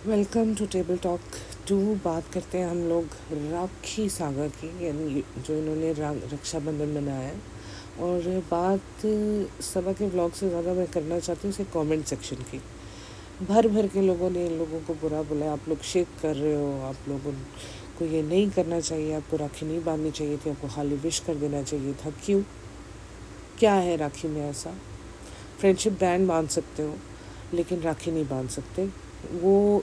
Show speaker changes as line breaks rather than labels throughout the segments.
Welcome to table talk 2. بات کرتے ہیں ہم لوگ راکھی ساگا کی، یعنی جو انہوں نے رکشا بندھن منایا ہے. اور بات صبح کے ولاگ سے زیادہ میں کرنا چاہتی ہوں اسے کامنٹ سیکشن کی. بھر بھر کے لوگوں نے ان لوگوں کو برا بولا، آپ لوگ شیک کر رہے ہو، آپ لوگوں کو یہ نہیں کرنا چاہیے، آپ کو راکھی نہیں باندھنی چاہیے تھی، آپ کو خالی وش کر دینا چاہیے تھا. کیوں؟ کیا ہے راکھی میں ایسا؟ فرینڈشپ بینڈ باندھ سکتے ہو لیکن راکھی نہیں باندھ سکتے. وہ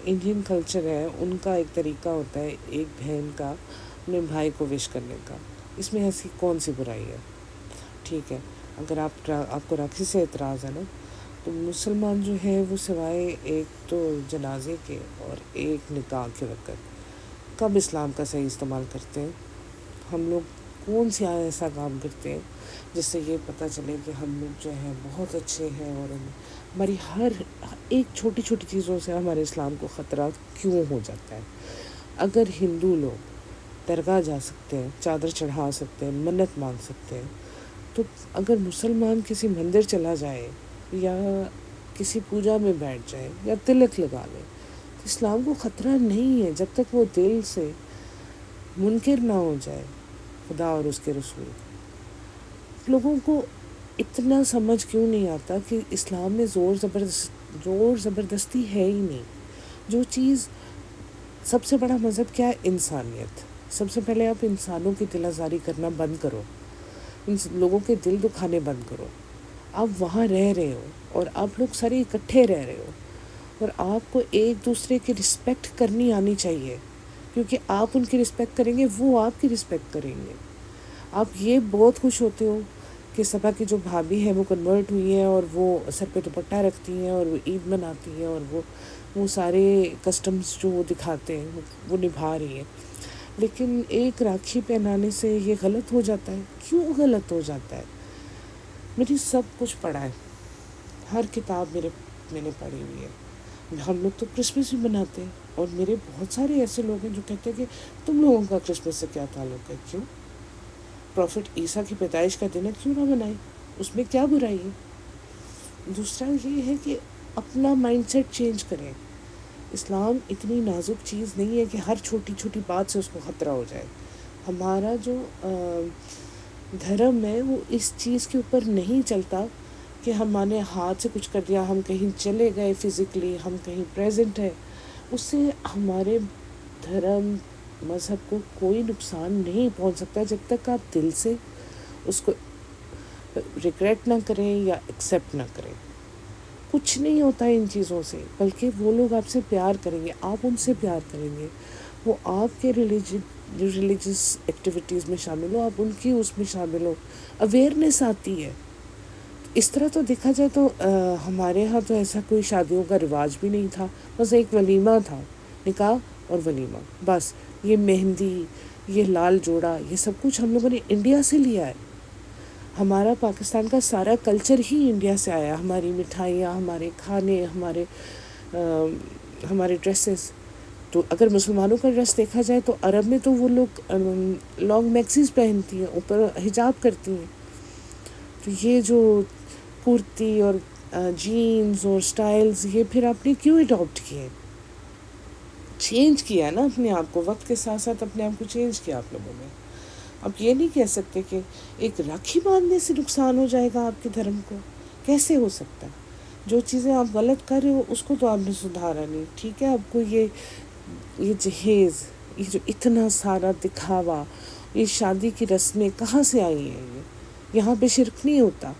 انڈین کلچر ہے، ان کا ایک طریقہ ہوتا ہے ایک بہن کا اپنے بھائی کو وش کرنے کا. اس میں ایسی کون سی برائی ہے؟ ٹھیک ہے، اگر آپ کو راکھی سے اعتراض ہے نا، تو مسلمان جو ہے وہ سوائے ایک تو جنازے کے اور ایک نکاح کے وقت کب اسلام کا صحیح استعمال کرتے ہیں؟ ہم لوگ کون سی ایسا کام کرتے ہیں جس سے یہ پتہ چلے کہ ہم لوگ جو ہیں بہت اچھے ہیں، اور ہماری ہر ایک چھوٹی چھوٹی چیزوں سے ہمارے اسلام کو خطرہ کیوں ہو جاتا ہے؟ اگر ہندو لوگ درگاہ جا سکتے ہیں، چادر چڑھا سکتے ہیں، منت مانگ سکتے ہیں، تو اگر مسلمان کسی مندر چلا جائے یا کسی پوجا میں بیٹھ جائے یا تلک لگا لے، تو اسلام کو خطرہ نہیں ہے جب تک وہ دل سے منکر نہ ہو جائے خدا اور اس کے رسول. لوگوں کو اتنا سمجھ کیوں نہیں آتا کہ اسلام میں زور زبردستی ہے ہی نہیں. جو چیز سب سے بڑا مذہب کیا ہے؟ انسانیت. سب سے پہلے آپ انسانوں کی دل آزاری کرنا بند کرو، ان لوگوں کے دل دکھانے بند کرو. آپ وہاں رہ رہے ہو اور آپ لوگ سارے اکٹھے رہ رہے ہو، اور آپ کو ایک دوسرے کی رسپیکٹ کرنی آنی چاہیے، کیونکہ آپ ان کی رسپیکٹ کریں گے، وہ آپ کی رسپیکٹ کریں گے. آپ یہ بہت خوش ہوتے ہو کہ صبا کی جو بھابھی ہے وہ کنورٹ ہوئی ہیں اور وہ سر پہ دوپٹہ رکھتی ہیں اور وہ عید مناتی ہیں اور وہ سارے کسٹمز جو وہ دکھاتے ہیں وہ نبھا رہی ہیں. لیکن ایک راکھی پہنانے سے یہ غلط ہو جاتا ہے. کیوں غلط ہو جاتا ہے؟ میری سب کچھ پڑھا ہے، ہر کتاب میں نے پڑھی ہوئی ہے. ہم لوگ تو کرسمس بھی مناتے ہیں، اور میرے بہت سارے ایسے لوگ ہیں جو کہتے ہیں کہ تم لوگوں کا کرسمس سے کیا تعلق ہے؟ کیوں؟ پروفٹ عیسیٰ کی پیدائش کا دن ہے، کیوں نہ منائیں؟ اس میں کیا برائی ہے؟ دوسرا یہ ہے کہ اپنا مائنڈ سیٹ چینج کریں. اسلام اتنی نازک چیز نہیں ہے کہ ہر چھوٹی چھوٹی بات سے اس کو خطرہ ہو جائے. ہمارا جو دھرم ہے وہ اس چیز کے اوپر نہیں چلتا کہ ہم نے ہاتھ سے کچھ کر دیا، ہم کہیں چلے گئے فزیکلی، ہم کہیں پریزنٹ ہے، اس سے ہمارے دھرم مذہب کو کوئی نقصان نہیں پہنچ سکتا جب تک آپ دل سے اس کو ریگریٹ نہ کریں یا ایکسیپٹ نہ کریں. کچھ نہیں ہوتا ان چیزوں سے، بلکہ وہ لوگ آپ سے پیار کریں گے، آپ ان سے پیار کریں گے، وہ آپ کے ریلیجس ایکٹیویٹیز میں شامل ہو، آپ ان کی اس میں شامل ہو، اویئرنیس آتی ہے. اس طرح تو دیکھا جائے تو ہمارے ہاں تو ایسا کوئی شادیوں کا رواج بھی نہیں تھا، بس ایک ولیمہ تھا، نکاح اور ولیمہ، بس. یہ مہندی، یہ لال جوڑا، یہ سب کچھ ہم لوگوں نے انڈیا سے لیا ہے. ہمارا پاکستان کا سارا کلچر ہی انڈیا سے آیا. ہماری مٹھائیاں، ہمارے کھانے، ہمارے ڈریسز. تو اگر مسلمانوں کا ڈریس دیکھا جائے تو عرب میں تو وہ لوگ لانگ میکسیز پہنتی ہیں، اوپر حجاب کرتی ہیں. تو یہ جو کرتی اور جینز اور سٹائلز، یہ پھر آپ نے کیوں اڈاپٹ کیے؟ چینج کیا ہے نا اپنے آپ کو، وقت کے ساتھ ساتھ اپنے آپ کو چینج کیا آپ لوگوں نے. آپ یہ نہیں کہہ سکتے کہ ایک راکھی باندھنے سے نقصان ہو جائے گا آپ کے دھرم کو. کیسے ہو سکتا ہے؟ جو چیزیں آپ غلط کر رہے ہو اس کو تو آپ نے سدھارا نہیں. ٹھیک ہے، آپ کو یہ جہیز، یہ جو اتنا سارا دکھاوا، یہ شادی کی رسمیں کہاں سے آئی ہیں؟ یہاں پہ شرک نہیں ہوتا.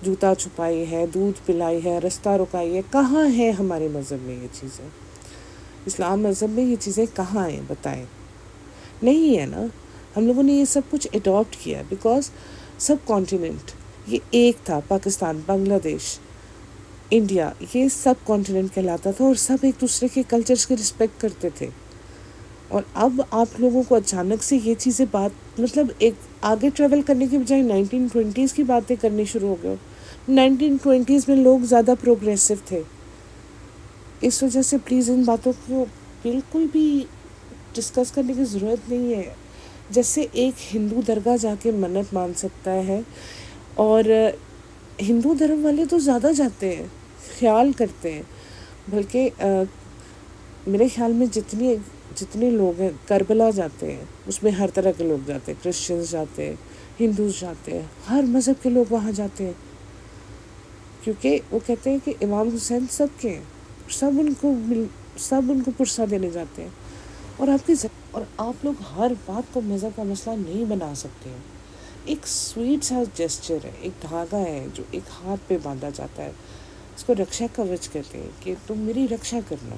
جوتا چھپائی ہے، دودھ پلائی ہے، رستہ رکائی ہے، کہاں ہے ہمارے مذہب میں یہ چیزیں؟ اسلام مذہب میں یہ چیزیں کہاں ہیں؟ بتائیں. نہیں ہے نا. ہم لوگوں نے یہ سب کچھ اڈاپٹ کیا بیکاز سب کانٹیننٹ یہ ایک تھا. پاکستان، بنگلہ دیش، انڈیا، یہ سب کانٹیننٹ کہلاتا تھا، اور سب ایک دوسرے کے کلچرز کی رسپیکٹ کرتے تھے. اور اب آپ لوگوں کو اچانک سے یہ چیزیں مطلب ایک آگے ٹریول کرنے کی بجائے 1920s کی باتیں کرنی شروع ہو گئے. 1920s میں لوگ زیادہ پروگریسو تھے. اس وجہ سے پلیز ان باتوں کو بالکل بھی ڈسکس کرنے کی ضرورت نہیں ہے. جیسے ایک ہندو درگاہ جا کے منت مان سکتا ہے، اور ہندو دھرم والے تو زیادہ جاتے ہیں، خیال کرتے ہیں. بلکہ میرے خیال میں جتنے لوگ ہیں کربلا جاتے ہیں، اس میں ہر طرح کے لوگ جاتے ہیں، کرسچنز جاتے ہیں، ہندوز جاتے ہیں، ہر مذہب کے لوگ وہاں جاتے ہیں، کیونکہ وہ کہتے ہیں کہ امام حسین سب کے ہیں، سب ان کو پرسہ دینے جاتے ہیں. اور آپ لوگ ہر بات کو مذہب کا مسئلہ نہیں بنا سکتے ہیں. ایک سویٹ سا جیسچر ہے، ایک دھاگا ہے جو ایک ہاتھ پہ باندھا جاتا ہے، اس کو رکشا کوچ کہتے ہیں کہ تم میری رکشا کرنا.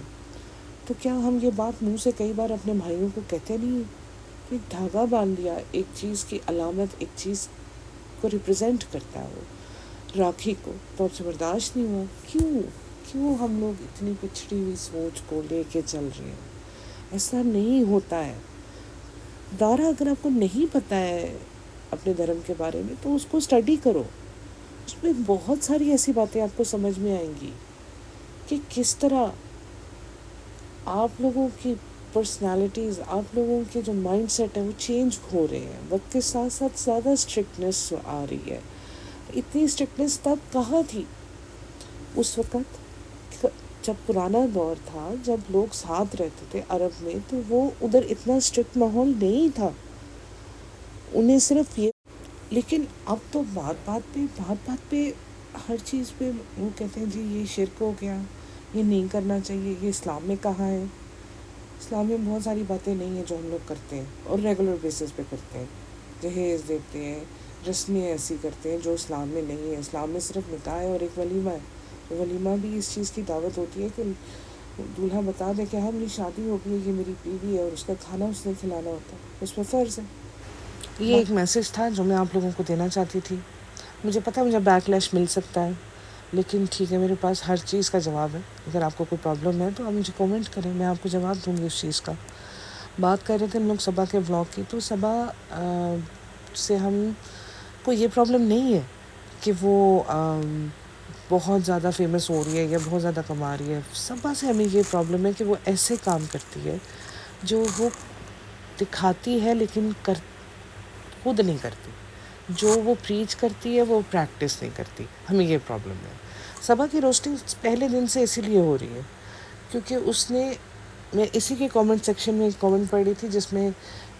تو کیا ہم یہ بات منہ سے کئی بار اپنے بھائیوں کو کہتے نہیں ہیں؟ ایک دھاگا باندھ دیا، ایک چیز کی علامت، ایک چیز کو ریپرزینٹ کرتا ہے وہ راکھی کو، تو اب سے برداشت نہیں ہوا. کیوں ہم لوگ اتنی پچھڑی ہوئی سوچ کو لے کے چل رہے ہیں؟ ایسا نہیں ہوتا ہے. دارا، اگر آپ کو نہیں پتہ ہے اپنے دھرم کے بارے میں تو اس کو اسٹڈی کرو. اس میں بہت ساری ایسی باتیں آپ کو سمجھ میں آئیں گی کہ کس طرح آپ لوگوں کی پرسنالٹیز، آپ لوگوں کے جو مائنڈ سیٹ ہے وہ چینج ہو رہے ہیں. وقت کے ساتھ ساتھ زیادہ اسٹرکٹنیس آ رہی ہے. اتنی اسٹرکٹنیس تب کہاں تھی؟ اس وقت جب پرانا دور تھا، جب لوگ ساتھ رہتے تھے عرب میں، تو وہ ادھر اتنا اسٹرکٹ ماحول نہیں تھا. انہیں صرف یہ، لیکن اب تو بات پہ ہر چیز پہ وہ کہتے ہیں جی یہ شرک ہو گیا، یہ نہیں کرنا چاہیے، یہ اسلام میں کہاں ہے. اسلام میں بہت ساری باتیں نہیں ہیں جو ہم لوگ کرتے ہیں اور ریگولر بیسس پہ کرتے ہیں. جہیز دیتے ہیں، رسمیں ایسی کرتے ہیں جو اسلام میں نہیں ہے. اسلام میں صرف نکاح ہے اور ایک ولیمہ ہے. ولیمہ بھی اس چیز کی دعوت ہوتی ہے کہ دولہا بتا دے کہ ہاں میری شادی ہو گئی، یہ میری بیوی ہے، اور اس کا کھانا اس نے کھلانا ہوتا ہے، اس پہ فرض ہے. یہ ایک میسج تھا جو میں آپ لوگوں کو دینا چاہتی تھی. مجھے پتہ ہے مجھے بیک لیش مل سکتا ہے، لیکن ٹھیک ہے، میرے پاس ہر چیز کا جواب ہے. اگر آپ کو کوئی پرابلم ہے تو آپ مجھے کومنٹ کریں، میں آپ کو جواب دوں گی اس چیز کا. بات کر رہے تھے ہم لوگ صبا کے ولاگ کی. تو صبا سے ہم کو یہ پرابلم نہیں ہے کہ وہ بہت زیادہ فیمس ہو رہی ہے یا بہت زیادہ کما رہی ہے. صبا سے ہمیں یہ پرابلم ہے کہ وہ ایسے کام کرتی ہے جو وہ دکھاتی ہے لیکن خود نہیں کرتی. جو وہ پریچ کرتی ہے وہ پریکٹس نہیں کرتی. ہمیں یہ پرابلم ہے. صبا کی روسٹنگ پہلے دن سے اسی لیے ہو رہی ہے کیونکہ اس نے، میں اسی کے کامنٹ سیکشن میں ایک کامنٹ پڑھی تھی جس میں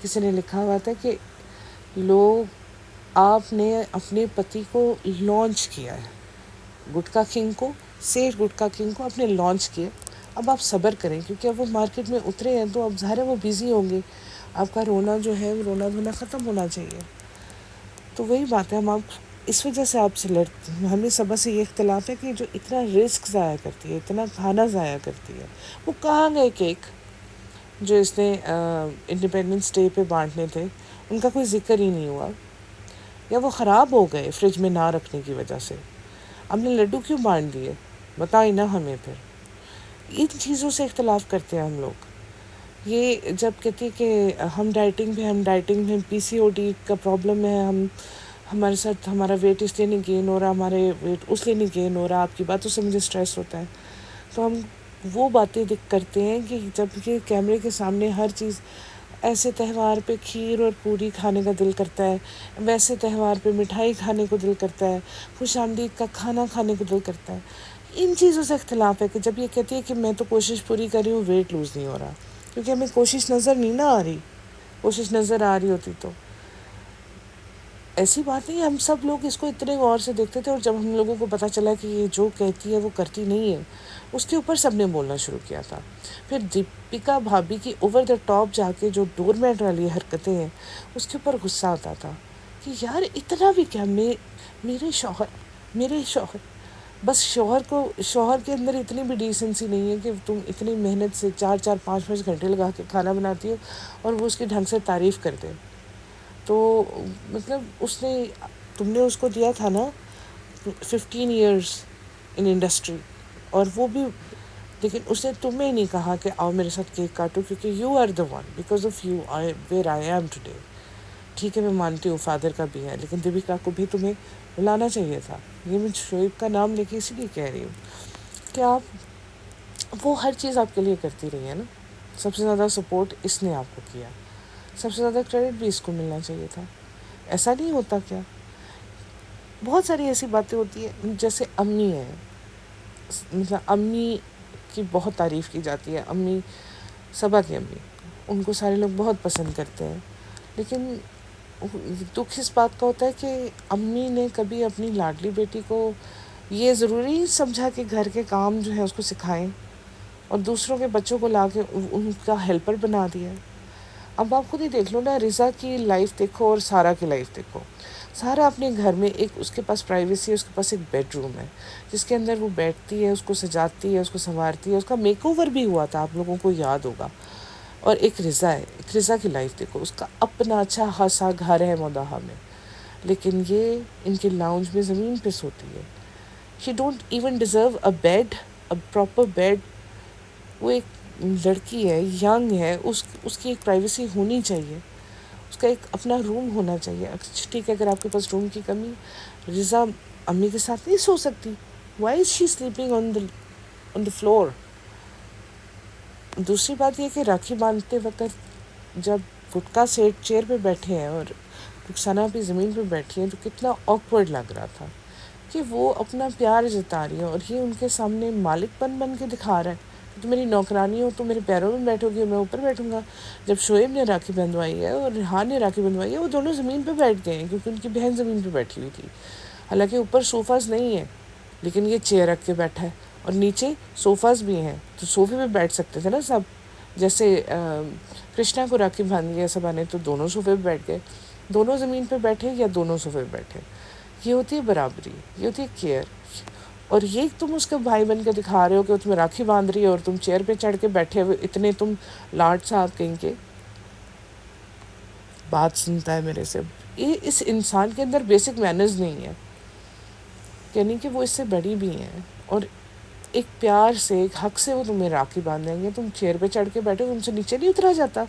کسی نے لکھا ہوا تھا کہ آپ نے اپنے پتی کو لانچ کیا ہے، گٹکا کنگ کو، سیٹھ گٹکا کنگ کو آپ نے لانچ کیا. اب آپ صبر کریں کیونکہ اب وہ مارکیٹ میں اترے ہیں تو اب ظاہر ہے وہ بیزی ہوں گے. آپ کا رونا جو ہے وہ رونا دھونا ختم ہونا چاہیے. تو وہی بات ہے، ہم آپ اس وجہ سے آپ سے لڑتے ہیں. ہمیں صبح سے یہ اختلاف ہے کہ جو اتنا رسک ضائع کرتی ہے، اتنا کھانا ضائع کرتی ہے، وہ کہاں گئے کیک جو اس نے انڈیپینڈنس ڈے پہ بانٹنے تھے؟ ان کا کوئی ذکر ہی نہیں ہوا. یا وہ خراب ہو گئے فریج میں نہ رکھنے کی وجہ سے؟ ہم نے لڈو کیوں بانٹ دیے؟ بتائیں نا ہمیں. پھر ان چیزوں سے اختلاف کرتے ہیں ہم لوگ. یہ جب کہتی ہے کہ ہم ڈائٹنگ میں پی سی او ڈی کا پرابلم ہے، ہمارے ساتھ ہمارا ویٹ اس لیے نہیں گین ہو رہا، ہمارے ویٹ اس لیے نہیں گین ہو رہا، آپ کی باتوں سے مجھے اسٹریس ہوتا ہے. تو ہم وہ باتیں کرتے ہیں کہ جب کہ کیمرے کے سامنے ہر چیز، ایسے تہوار پہ کھیر اور پوری کھانے کا دل کرتا ہے، ویسے تہوار پہ مٹھائی کھانے کو دل کرتا ہے، خوش آمدید کا کھانا کھانے کو دل کرتا ہے. ان چیزوں سے اختلاف ہے کہ جب یہ کہتی ہے کہ میں تو کوشش پوری کر رہی ہوں، ویٹ لوز نہیں ہو رہا، کیونکہ ہمیں کوشش نظر نہیں نہ آ رہی. کوشش نظر آ رہی ہوتی تو ایسی بات نہیں. ہم سب لوگ اس کو اتنے غور سے دیکھتے تھے، اور جب ہم لوگوں کو پتہ چلا کہ یہ جو کہتی ہے وہ کرتی نہیں ہے، اس کے اوپر سب نے بولنا شروع کیا تھا. پھر دیپیکا بھابھی کی اوور دا ٹاپ جا کے جو ڈور میٹ والی حرکتیں ہیں، اس کے اوپر غصہ آتا تھا کہ یار اتنا بھی کیا. میرے شوہر بس شوہر کے اندر اتنی بھی ڈیسنسی نہیں ہے کہ تم اتنی محنت سے 4-4 5-5 گھنٹے لگا کے کھانا بناتی ہو اور وہ اس کی ڈھنگ سے تعریف کر دے. تو مطلب تم نے اس کو دیا تھا نا 15 ایئرس ان انڈسٹری، اور وہ بھی، لیکن اس نے تمہیں نہیں کہا کہ آؤ میرے ساتھ کیک کاٹو، کیونکہ you are the one, because of you where I am today. ٹھیک ہے، میں مانتی ہوں فادر کا بھی ہے، لیکن دیپیکا کو بھی تمہیں بلانا چاہیے تھا. یہ میں شعیب کا نام لے کے اسی لیے کہہ رہی ہوں کہ وہ ہر چیز آپ کے لیے کرتی رہی ہے نا. سب سے زیادہ سپورٹ اس نے آپ کو کیا، سب سے زیادہ کریڈٹ بھی اس کو ملنا چاہیے تھا. ایسا نہیں ہوتا کیا؟ بہت ساری ایسی باتیں ہوتی ہیں. جیسے امی ہیں، مطلب امی کی بہت تعریف کی جاتی ہے، امی صبا کی امی، ان کو سارے لوگ بہت پسند کرتے ہیں، لیکن دکھ اس بات کا ہوتا ہے کہ امی نے کبھی اپنی لاڈلی بیٹی کو یہ ضروری نہیں سمجھا کہ گھر کے کام جو ہے اس کو سکھائیں، اور دوسروں کے بچوں کو لا کے ان کا ہیلپر بنا دیا۔ اب آپ خود ہی دیکھ لو نا، رضا کی لائف دیکھو اور سارا کی لائف دیکھو۔ سارا اپنے گھر میں ایک اس کے پاس پرائیویسی ہے، اس کے پاس ایک بیڈ روم ہے جس کے اندر وہ بیٹھتی ہے، اس کو سجاتی ہے، اس کو سنوارتی ہے، اس کا میک اوور بھی ہوا تھا، آپ لوگوں کو یاد ہوگا۔ اور ایک رضا ہے، ایک رضا کی لائف دیکھو، اس کا اپنا اچھا خاصا گھر ہے مداحہ میں، لیکن یہ ان کے لاؤنج میں زمین پہ سوتی ہے۔ She don't even deserve a bed, a proper bed. وہ ایک لڑکی ہے، ینگ ہے، اس کی ایک پرائیویسی ہونی چاہیے، اس کا ایک اپنا روم ہونا چاہیے۔ ٹھیک ہے، اگر آپ کے پاس روم کی کمی، رضا امی کے ساتھ نہیں سو سکتی؟ Why is she sleeping on the floor? دوسری بات یہ کہ راکھی باندھتے وقت جب گٹکا سیٹ چیئر پہ بیٹھے ہیں اور رخسانہ بھی زمین پہ بیٹھی ہیں، تو کتنا آکورڈ لگ رہا تھا کہ وہ اپنا پیار جتا رہی ہے اور یہ ان کے سامنے مالک بن کے دکھا رہا ہے کہ تم میری نوکرانی ہو، تم میرے پیروں میں بیٹھو گی اور میں اوپر بیٹھوں گا۔ جب شعیب نے راکھی بندھوائی ہے اور ریحان نے راکھی بندھوائی ہے، وہ دونوں زمین پہ بیٹھ گئے ہیں کیونکہ ان کی بہن زمین پہ بیٹھی ہوئی تھی۔ حالانکہ اوپر صوفاز نہیں ہیں، لیکن یہ چیئر رکھ کے بیٹھا ہے، اور نیچے صوفاز بھی ہیں تو صوفے پہ بیٹھ سکتے تھے نا سب۔ جیسے کرشنا کو راکھی باندھ گیا سبا نے تو دونوں صوفے پہ بیٹھ گئے، دونوں زمین پہ بیٹھے یا دونوں صوفے پہ بیٹھے۔ یہ ہوتی ہے برابری، یہ ہوتی ہے کیئر۔ اور یہ تم اس کا بھائی بن کے دکھا رہے ہو کہ وہ تمہیں راکھی باندھ رہی ہے اور تم چیئر پہ چڑھ کے بیٹھے ہوئے اتنے تم لاٹ صاحب کہیں کے بات سنتا ہے میرے سے۔ یہ اس انسان کے اندر بیسک مینرز نہیں ہے، یعنی کہ وہ اس سے بڑی بھی ہیں، اور ایک پیار سے، ایک حق سے وہ تمہیں راکھی باندھیں گے، تم چیئر پہ چڑھ کے بیٹھے، ان سے نیچے نہیں اترا جاتا؟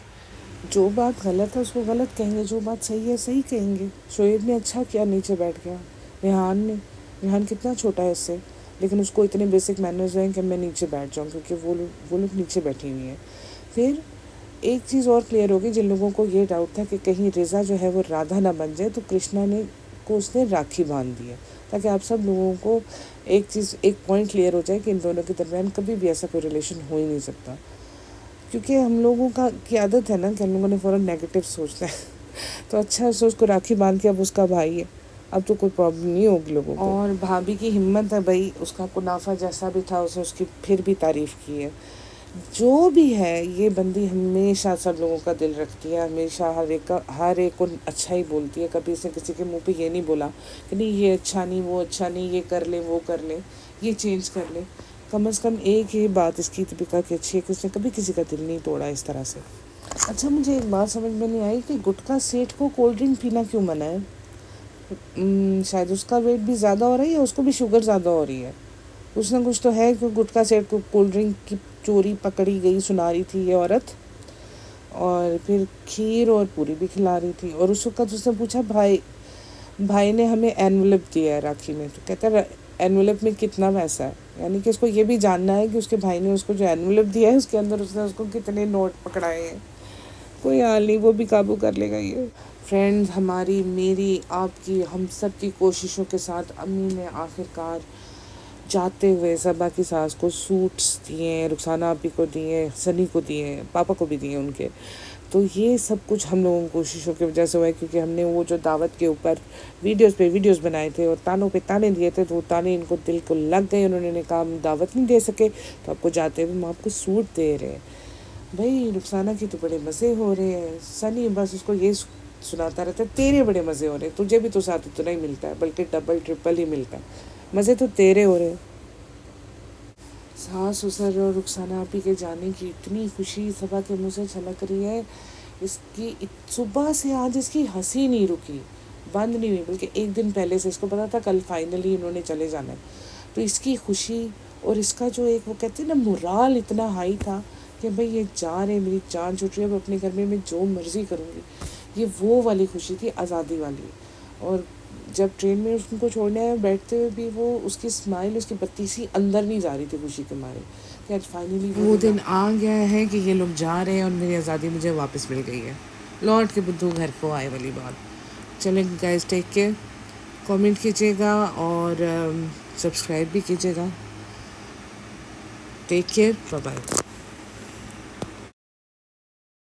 جو بات غلط ہے اس کو غلط کہیں گے، جو بات صحیح ہے صحیح کہیں گے۔ شعیب نے اچھا کیا نیچے بیٹھ گیا، ریحان کتنا چھوٹا ہے اس سے، لیکن اس کو اتنے بیسک مینرز ہیں کہ میں نیچے بیٹھ جاؤں کیونکہ وہ لوگ نیچے بیٹھی ہوئی ہیں۔ پھر ایک چیز اور کلیئر ہوگی، جن لوگوں کو یہ ڈاؤٹ تھا کہ کہیں رضا جو ہے وہ رادھا نہ بن جائے، تو کرشنا کو اس نے راکھی باندھ دی ہے، تاکہ آپ سب لوگوں کو ایک پوائنٹ کلیئر ہو جائے کہ ان دونوں کے درمیان کبھی بھی ایسا کوئی ریلیشن ہو ہی نہیں سکتا۔ کیونکہ ہم لوگوں کی عادت ہے نا کہ ہم لوگوں نے فوراً نیگیٹو سوچنا ہے، تو اچھا ہے اس کو راکھی باندھ کے اب اس کا بھائی ہے، اب تو کوئی پرابلم نہیں ہوگی لوگوں کو۔ اور بھابھی کی ہمت ہے بھائی، اس کا کنافہ جیسا بھی تھا اس نے اس کی پھر بھی تعریف کی ہے۔ جو بھی ہے، یہ بندی ہمیشہ سب لوگوں کا دل رکھتی ہے، ہمیشہ ہر ایک کو اچھا ہی بولتی ہے، کبھی اس نے کسی کے منہ پہ یہ نہیں بولا کہ نہیں یہ اچھا نہیں، وہ اچھا نہیں، یہ کر لے، وہ کر لے، یہ چینج کر لے۔ کم از کم ایک ہی بات اس کی دیپیکا کی اچھی ہے کہ اس نے کبھی کسی کا دل نہیں توڑا اس طرح سے۔ اچھا، مجھے ایک بات سمجھ میں نہیں آئی کہ گٹکا سیٹھ کو کولڈ ڈرنک پینا کیوں منع ہے؟ شاید اس کا ویٹ بھی زیادہ ہو رہا ہے یا اس کو بھی شوگر زیادہ ہو رہی ہے، کچھ نہ کچھ تو ہے کہ گٹکا سیٹھ کو کولڈ ڈرنک کی چوری پکڑی گئی، سنا رہی تھی یہ عورت، اور پھر کھیر اور پوری بھی کھلا رہی تھی۔ اور اس وقت اس نے پوچھا بھائی نے ہمیں اینولپ دیا ہے راکھی میں، تو کہتا ہے اینولپ میں کتنا پیسہ ہے، یعنی کہ اس کو یہ بھی جاننا ہے کہ اس کے بھائی نے اس کو جو اینولپ دیا ہے اس کے اندر اس نے اس کو کتنے نوٹ پکڑائے ہیں۔ کوئی حال نہیں، وہ بھی قابو کر لے گا یہ۔ فرینڈز، ہماری، میری، آپ کی، ہم سب کی کوششوں کے ساتھ امی نے آخر کار جاتے ہوئے صبا کی ساس کو سوٹس دیے، رخسانہ آپی کو دیے، سنی کو دیے، پاپا کو بھی دیے ان کے۔ تو یہ سب کچھ ہم لوگوں کی کوششوں کی وجہ سے ہوا ہے، کیونکہ ہم نے وہ جو دعوت کے اوپر ویڈیوز بنائے تھے اور تانوں پہ تانے دیے تھے، تو وہ تانے ان کو دل کو لگ گئے، انہوں نے کہا ہم دعوت نہیں دے سکے تو آپ کو جاتے ہوئے ہم آپ کو سوٹ دے رہے ہیں۔ بھائی رخسانہ کی تو بڑے مزے ہو رہے ہیں، سنی بس اس کو یہ سناتا رہتا ہے تیرے بڑے مزے ہو رہے ہیں، تجھے بھی تو ساتھ اتنا ہی ملتا ہے، بلکہ ڈبل ٹرپل ہی ملتا ہے، مزے تو تیرے ہو رہے ہیں۔ ساس سسر اور رخسانہ آپی کے جانے کی اتنی خوشی صبا کے منہ سے چھلک رہی ہے، اس کی صبح سے آج اس کی ہنسی نہیں رکی، بند نہیں ہوئی، بلکہ ایک دن پہلے سے اس کو پتا تھا کل فائنلی انہوں نے چلے جانا ہے، تو اس کی خوشی اور اس کا جو ایک وہ کہتے ہیں نا مورال اتنا ہائی تھا کہ بھئی یہ جا رہے، میری جان چھوٹ رہی ہے، اب اپنے گھر میں جو مرضی کروں گی، یہ وہ والی خوشی تھی، آزادی والی۔ اور جب ٹرین میں اس کو چھوڑنے آئے بیٹھتے ہوئے بھی وہ اس کی اسمائل، اس کی بتی سی اندر نہیں جا رہی تھی خوشی کے مارے کہ آج فائنلی وہ دن آ گیا ہے کہ یہ لوگ جا رہے ہیں اور میری آزادی مجھے واپس مل گئی ہے، لوٹ کے بدھو گھر کو آئے والی بات۔ چلیں گائز، ٹیک کیئر، کامنٹ کیجیے گا اور سبسکرائب بھی کیجیے گا۔ Take care, bye bye.